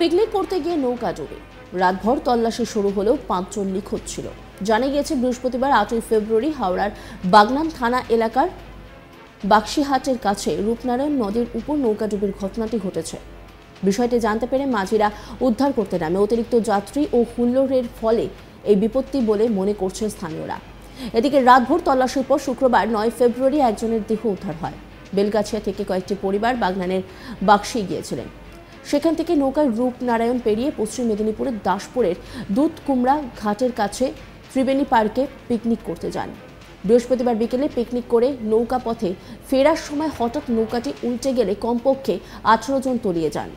Picnic করতে গিয়ে নৌকা ডুবে রাতভর তল্লাশি শুরু হলেও 5 জন নিখোঁজ ছিল। জানা গিয়েছে বৃহস্পতিবার 8 ফেব্রুয়ারি হাওড়ার বাগনান থানা এলাকার বাক্সিহাটের কাছে রূপনারায়ণ নদীর উপর নৌকাডুবির ঘটনাটি ঘটেছে। বিষয়টি জানতে পেরে মাঝিরা উদ্ধার করতে নামে অতিরিক্ত যাত্রী ও হুল্লোড়ের ফলে এই বিপত্তি বলে মনে করছে স্থানীয়রা। এদিকে রাতভর তল্লাশির পর শুক্রবার 9 ফেব্রুয়ারি একজনের দেহ উদ্ধার হয়। বেলগাছিয়া থেকে কয়েকটি পরিবার বাগনানের বাক্সি গিয়েছিলেন। সেখান থেকে নৌকায় রূপনারায়ণ পেরিয়ে পশ্চিম মেদিনীপুরের দাসপুরের দুধ কুমড়া ঘাটের কাছে ত্রিবেণী পার্কে পিকনিক করতে যান। বৃহস্পতিবার বিকেলে পিকনিক করে নৌকা পথে ফেরার সময় হঠাৎ নৌকাটি উল্টে গেলে কমপক্ষে 18 জন তলিয়ে যান।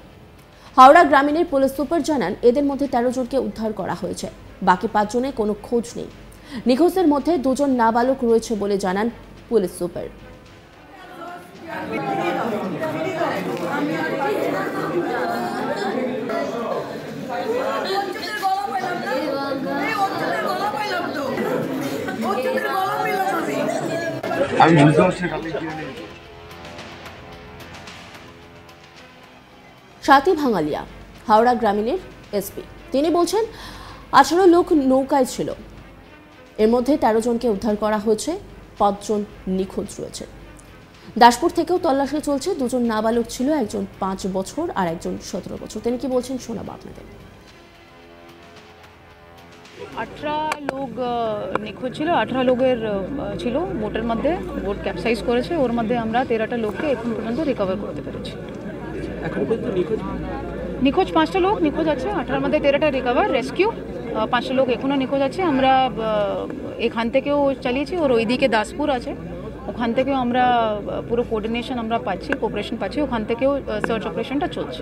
হাওড়া গ্রামীণের পুলিশ সুপার জানান, এদের মধ্যে 13 জনকে উদ্ধার করা হয়েছে, বাকি 5 জনের কোনো খোঁজ নেই। নিখোঁজদের মধ্যে 2 জন নাবালক রয়েছে বলে জানান পুলিশ সুপার। সাথী ভাঙালিয়া হাওড়া গ্রামীণের এসপি, তিনি বলছেন 18 লোক নৌকায় ছিল, এর মধ্যে 13 জনকে উদ্ধার করা হয়েছে, 5 জন নিখোঁজ রয়েছে। দাসপুর থেকেও তল্লাশি চলছে। 2 জন নাবালক ছিল, একজন 5 বছর আর একজন 17 বছর। তিনি কি বলছেন শোনাবো আপনাদের। 18 লোক নিখোঁজ ছিল, 18 লোকের ছিল বোটের মধ্যে, বোট ক্যাপসাইজ করেছে, ওর মধ্যে আমরা 13টা লোককে এখন পর্যন্ত রিকভার করতে পেরেছি। এখন পর্যন্ত নিখোঁজ 5টা লোক নিখোঁজ আছে, 18-র মধ্যে 13টা রিকভার, রেস্কিউ 5টা লোক এখনও নিখোঁজ আছে। আমরা এখান থেকেও চালিয়েছি, ওর ওইদিকে দাসপুর আছে, ওখান থেকেও আমরা পুরো কোঅর্ডিনেশন আমরা পাচ্ছি, কোঅপারেশন পাচ্ছি, ওখান থেকেও সার্চ অপারেশনটা চলছে।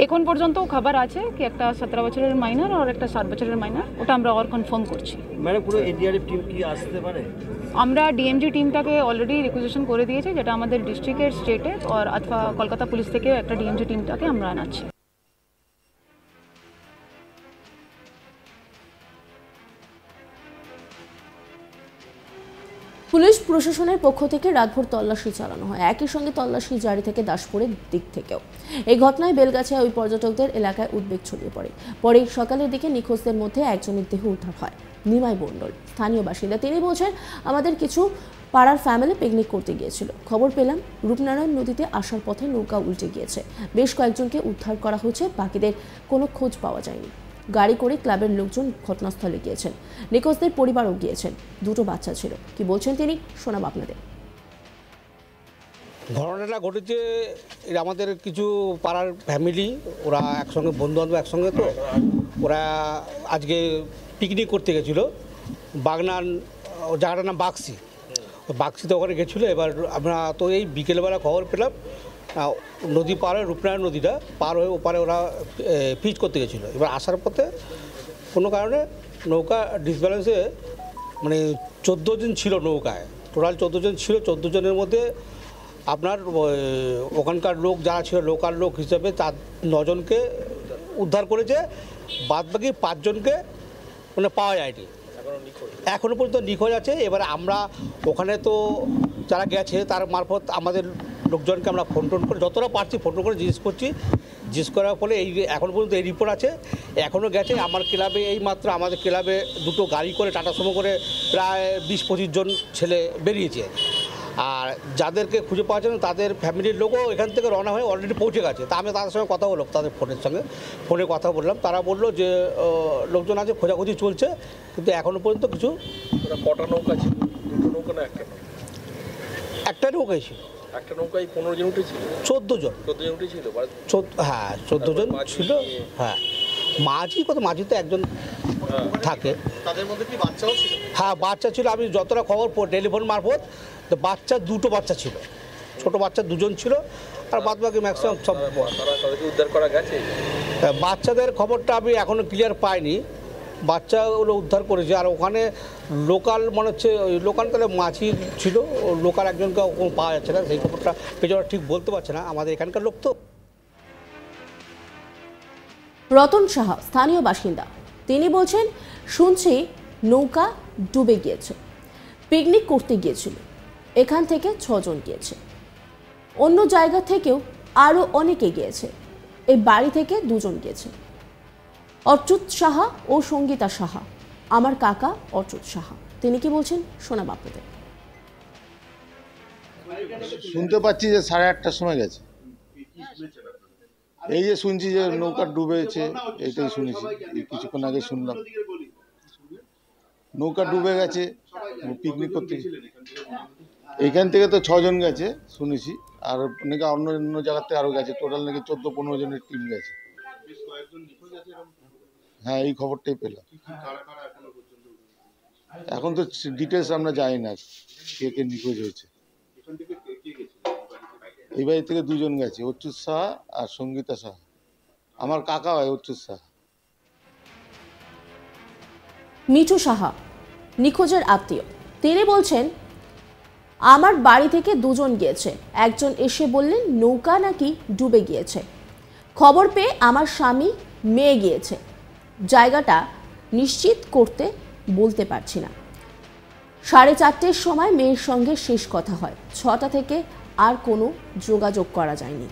এখন পর্যন্ত খবর আছে কি একটা 17 বছরের মাইনর আর একটা 7 বছরের মাইনর, ওটা আমরা আর কনফার্ম করছি। মানে পুরো এনডিআরএফ টিম কি আসতে পারে? আমরা ডিএমজি টিমটাকে অলরেডি রিকুইজিশন করে দিয়েছি, যেটা আমাদের ডিস্ট্রিক্টের, স্টেটের আর অথবা কলকাতা পুলিশ থেকে একটা ডিএমজি টিমটাকে আমরা আনাচ্ছি। পুলিশ প্রশাসনের পক্ষ থেকে রাতভর তল্লাশি চালানো হয়। একই সঙ্গে তল্লাশি জারি থেকে দাসপুরের দিক থেকেও। এই ঘটনায় বেলগাছিয়া ওই পর্যটকদের এলাকায় উদ্বেগ ছড়িয়ে পড়ে। পরে সকালের দিকে নিখোঁজদের মধ্যে একজনের দেহ উদ্ধার হয়। নিমাই মণ্ডল স্থানীয় বাসিন্দা, তিনি বলছেন, আমাদের কিছু পাড়ার ফ্যামিলি পিকনিক করতে গিয়েছিল, খবর পেলাম রূপনারায়ণ নদীতে আসার পথে নৌকা উল্টে গিয়েছে। বেশ কয়েকজনকে উদ্ধার করা হয়েছে, বাকিদের কোনো খোঁজ পাওয়া যায়নি। গাড়ি করে ক্লাবের লোকজন ঘটনাস্থলে গিয়েছেন, নিখোঁজদের পরিবারও গিয়েছেন। 2টো বাচ্চা ছিল। কি বলছেন তিনি শোনাব আপনাদের। ঘটনাটা ঘটেছে আমাদের কিছু পাড়ার ফ্যামিলি, ওরা একসঙ্গে বন্ধুবান্ধব একসঙ্গে, তো ওরা আজকে পিকনিক করতে গেছিলো বাগনান, জায়গাটার নাম বাক্সি, বাক্সিতে ওখানে গেছিলো। এবার আমরা তো এই বিকেলবেলা খবর পেলাম নদী পার হয়ে, রূপনারায়ণ নদীটা পার হয়ে ওপারে ওরা ফিস্ট করতে গেছিলো। এবার আসার পথে কোনো কারণে নৌকা ডিসব্যালেন্সে, মানে 14 জন ছিল নৌকায়, টোটাল 14 জন ছিল। 14 জনের মধ্যে আপনার ওখানকার লোক যারা ছিল, লোকাল লোক হিসেবে 9 জনকে উদ্ধার করেছে, বাদবাকি 5 জনকে মানে পাওয়া যায়নি, এখনও পর্যন্ত নিখোঁজ আছে। এবারে আমরা ওখানে তো যারা গেছে তার মারফত আমাদের লোকজনকে আমরা ফোন করে যতটা পারছি ফোন করে জিজ্ঞেস করছি। জিজ্ঞেস করার ফলে এই এখন পর্যন্ত এই রিপোর্ট আছে। এখনও গেছে আমার ক্লাবে, এই মাত্র আমাদের ক্লাবে 2টো গাড়ি করে টাটা সুমো করে প্রায় 20-25 জন ছেলে বেরিয়েছে। আর যাদেরকে খুঁজে পাওয়া যায় না তাদের ফ্যামিলির লোকও এখান থেকে রওনা হয়ে অলরেডি পৌঁছে গেছে। তা আমি তাদের সঙ্গে কথা বললাম, তাদের ফোনে কথা বললাম, তারা বললো যে লোকজন আছে, খোঁজাখুঁজি চলছে, কিন্তু এখনও পর্যন্ত কিছু। কটা নৌকা ছিল? 2টো নৌকা না একটা নৌকাই ছিল। একটা নৌকায় 15 জন উঠেছিল? 14 জন। 14 জন উঠেছিল? হ্যাঁ 14 জন ছিল। হ্যাঁ মাঝি তো একজন থাকে। তাদের মধ্যে কি বাচ্চাও ছিল? হ্যাঁ বাচ্চা ছিল। আমি যতটা খবর টেলিফোন মারফত, তো বাচ্চা 2টো বাচ্চা ছিল, ছোটো বাচ্চা 2 জন ছিল, আর বাদ বাকি ম্যাক্সিমাম সব। তাদেরকে উদ্ধার করা গেছে? বাচ্চাদের খবরটা আমি এখনও ক্লিয়ার পাইনি, বাচ্চাগুলো উদ্ধার করেছে। আর ওখানে লোকাল মনে হচ্ছে ওই লোকাল তাহলে মাছি ছিল, লোকাল একজনকে পাওয়া যাচ্ছে না, সেই খবরটা পেছনে ঠিক বলতে পারছে না, আমাদের এখানকার লোক তো। রতন সাহা স্থানীয় বাসিন্দা, তিনি বলছেন শুনছি নৌকা ডুবে গিয়েছে, পিকনিক করতে গিয়েছিল, এখান থেকে 6 জন গিয়েছে, অন্য জায়গা থেকেও আরও অনেকে গিয়েছে, এই বাড়ি থেকে 2 জন গিয়েছে। অচ্যুত সাহা ও সঙ্গীতা সাহা, আমার কাকা অচ্যুত সাহা, তিনি কি বলছেন শোনাব আপনাদের। শুনতে পাচ্ছি যে 8:30টার সময় গেছে, এই যে শুনছি যে নৌকা ডুবেছে, এটাই শুনেছি, কিছুক্ষণ আগে শুনলাম নৌকা ডুবে গেছে, পিকনিক করতে। এইখান থেকে তো 6 জন গেছে শুনেছি, আর নাকি অন্য অন্য জায়গাতে আরো গেছে, টোটাল নাকি 14-15 জনের টিম গেছে। হ্যাঁ, এই খবরটাই পেলাম। এখন তো ডিটেলস আমরা জানি না কে কে নিখোঁজ হয়েছে। এই বাড়ি থেকে 2 জন গেছে, অচ্যুত সাহা আর সঙ্গীতা সাহা, আমার কাকা হয় অচ্যুত সাহা। মিঠু সাহা নিখোঁজের আত্মীয়, তিনি বলছেন আমার বাড়ি থেকে 2 জন গিয়েছে, একজন এসে বললেন নৌকা নাকি ডুবে গিয়েছে, খবর পেয়ে আমার স্বামী মেয়ে গিয়েছে, জায়গাটা নিশ্চিত করতে বলতে পারছি না। 4:30টার সময় মেয়ের সঙ্গে শেষ কথা হয়, 6টা থেকে আর কোনো যোগাযোগ করা যায়নি।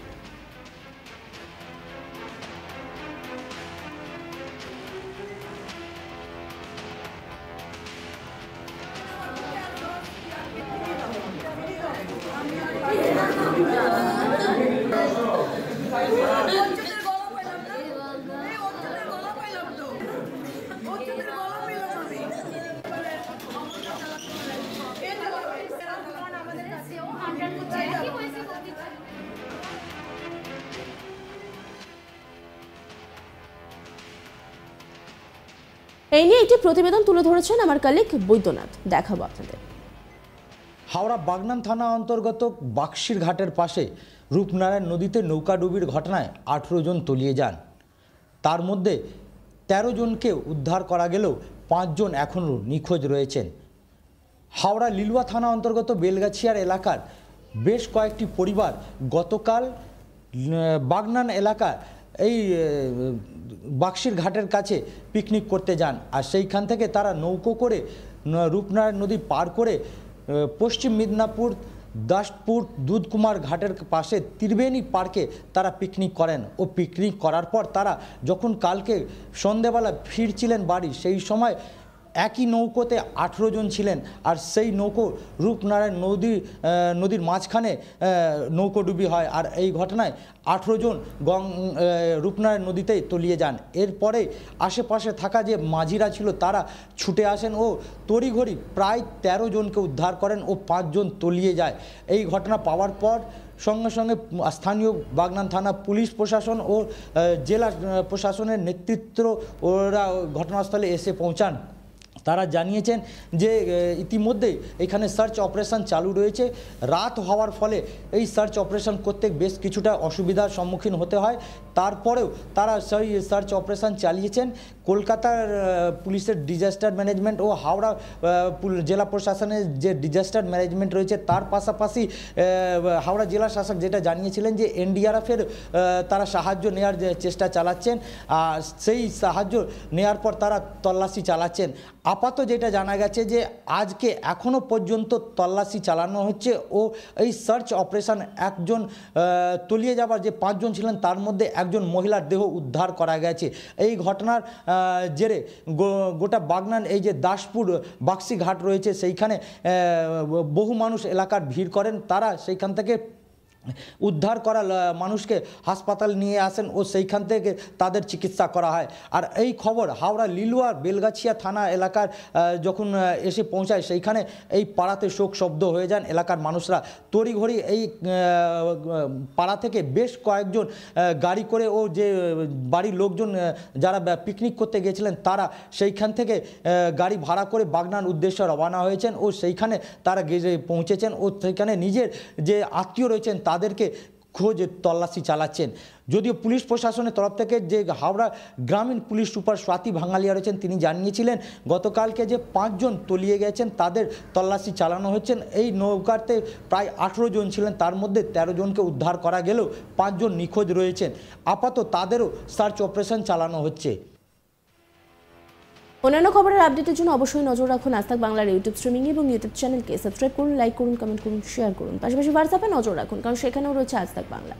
এই নিয়ে একটি প্রতিবেদন তুলে ধরেছেন আমার কলিগ বৈদ্যনাথ, দেখাবো আপনাদের। হাওড়া বাগনান থানা অন্তর্গত বাক্সির ঘাটের পাশে রূপনারায়ণ নদীতে নৌকাডুবির ঘটনায় 18 জন তলিয়ে যান। তার মধ্যে 13 জনকে উদ্ধার করা গেলেও 5 জন এখনও নিখোঁজ রয়েছেন। হাওড়া লিলুয়া থানা অন্তর্গত বেলগাছিয়ার এলাকার বেশ কয়েকটি পরিবার গতকাল বাগনান এলাকার এই বাক্সির ঘাটের কাছে পিকনিক করতে যান, আর সেইখান থেকে তারা নৌকো করে রূপনারায়ণ নদী পার করে পশ্চিম মিদনাপুর দাসপুর দুধকুমার ঘাটের পাশে ত্রিবেণী পার্কে তারা পিকনিক করেন। ও পিকনিক করার পর তারা যখন কালকে সন্ধেবেলা ফিরছিলেন বাড়ি, সেই সময় একই নৌকোতে 18 জন ছিলেন, আর সেই নৌকো রূপনারায়ণ নদীর মাঝখানে নৌকোডুবি হয়, আর এই ঘটনায় 18 জন রূপনারায়ণ নদীতেই তলিয়ে যান। এরপরে আশেপাশে থাকা যে মাঝিরা ছিল তারা ছুটে আসেন ও তড়িঘড়ি প্রায় 13 জনকে উদ্ধার করেন ও 5 জন তলিয়ে যায়। এই ঘটনা পাওয়ার পর সঙ্গে সঙ্গে স্থানীয় বাগনান থানা পুলিশ প্রশাসন ও জেলা প্রশাসনের নেতৃত্ব ওরা ঘটনাস্থলে এসে পৌঁছান। তারা জানিয়েছেন যে ইতিমধ্যেই এখানে সার্চ অপারেশন চালু রয়েছে। রাত হওয়ার ফলে এই সার্চ অপারেশন করতে বেশ কিছুটা অসুবিধার সম্মুখীন হতে হয়, তারপরেও তারা সেই সার্চ অপারেশন চালিয়েছেন। কলকাতার পুলিশের ডিজাস্টার ম্যানেজমেন্ট ও হাওড়া জেলা প্রশাসনের যে ডিজাস্টার ম্যানেজমেন্ট রয়েছে তার পাশাপাশি হাওড়া জেলা শাসক যেটা জানিয়েছিলেন যে এনডিআরএফের তারা সাহায্য নেওয়ার চেষ্টা চালাচ্ছেন, আর সেই সাহায্য নেওয়ার পর তারা তল্লাশি চালাচ্ছেন। আপাতত যেটা জানা গেছে যে আজকে এখনও পর্যন্ত তল্লাশি চালানো হচ্ছে ও এই সার্চ অপারেশন একজন তলিয়ে যাবার যে 5 জন ছিলেন তার মধ্যে একজন মহিলার দেহ উদ্ধার করা গেছে। এই ঘটনার জেরে গোটা বাগনান এই যে দাসপুর বাক্সি ঘাট রয়েছে সেইখানে বহু মানুষ এলাকার ভিড় করেন, তারা সেইখান থেকে উদ্ধার করা মানুষকে হাসপাতাল নিয়ে আসেন ও সেইখান থেকে তাদের চিকিৎসা করা হয়। আর এই খবর হাওড়া লিলুয়ার বেলগাছিয়া থানা এলাকার যখন এসে পৌঁছায় সেইখানে এই পাড়াতে শোক শব্দ হয়ে যান এলাকার মানুষরা। তড়িঘড়ি এই পাড়া থেকে বেশ কয়েকজন গাড়ি করে ও যে বাড়ির লোকজন যারা পিকনিক করতে গিয়েছিলেন তারা সেইখান থেকে গাড়ি ভাড়া করে বাগনান উদ্দেশ্যে রওনা হয়েছেন ও সেইখানে তারা পৌঁছেছেন ও সেইখানে নিজের যে আত্মীয় রয়েছেন তাদেরকে খোঁজ তল্লাশি চালাচ্ছেন। যদিও পুলিশ প্রশাসনের তরফ থেকে যে হাওড়া গ্রামীণ পুলিশ সুপার স্বাতি ভাঙালিয়া রয়েছেন তিনি জানিয়েছিলেন গতকালকে যে 5 জন তলিয়ে গেছেন তাদের তল্লাশি চালানো হচ্ছেন। এই নৌকাতে প্রায় 18 জন ছিলেন, তার মধ্যে 13 জনকে উদ্ধার করা গেলেও 5 জন নিখোঁজ রয়েছেন। আপাতত তাদেরও সার্চ অপারেশন চালানো হচ্ছে। অন্যান্য খবরের আপডেটের জন্য অবশ্যই নজর রাখুন আজ তাক বাংলার ইউটিউব স্ট্রিমিং এবং ইউটিউব চ্যানেলকে সাবস্ক্রাইব করুন, লাইক করুন, কমেন্ট করুন, শেয়ার করুন। পাশাপাশি হোয়াটসঅ্যাপে নজর রাখুন, কারণ সেখানেও রয়েছে আজ তাক বাংলা।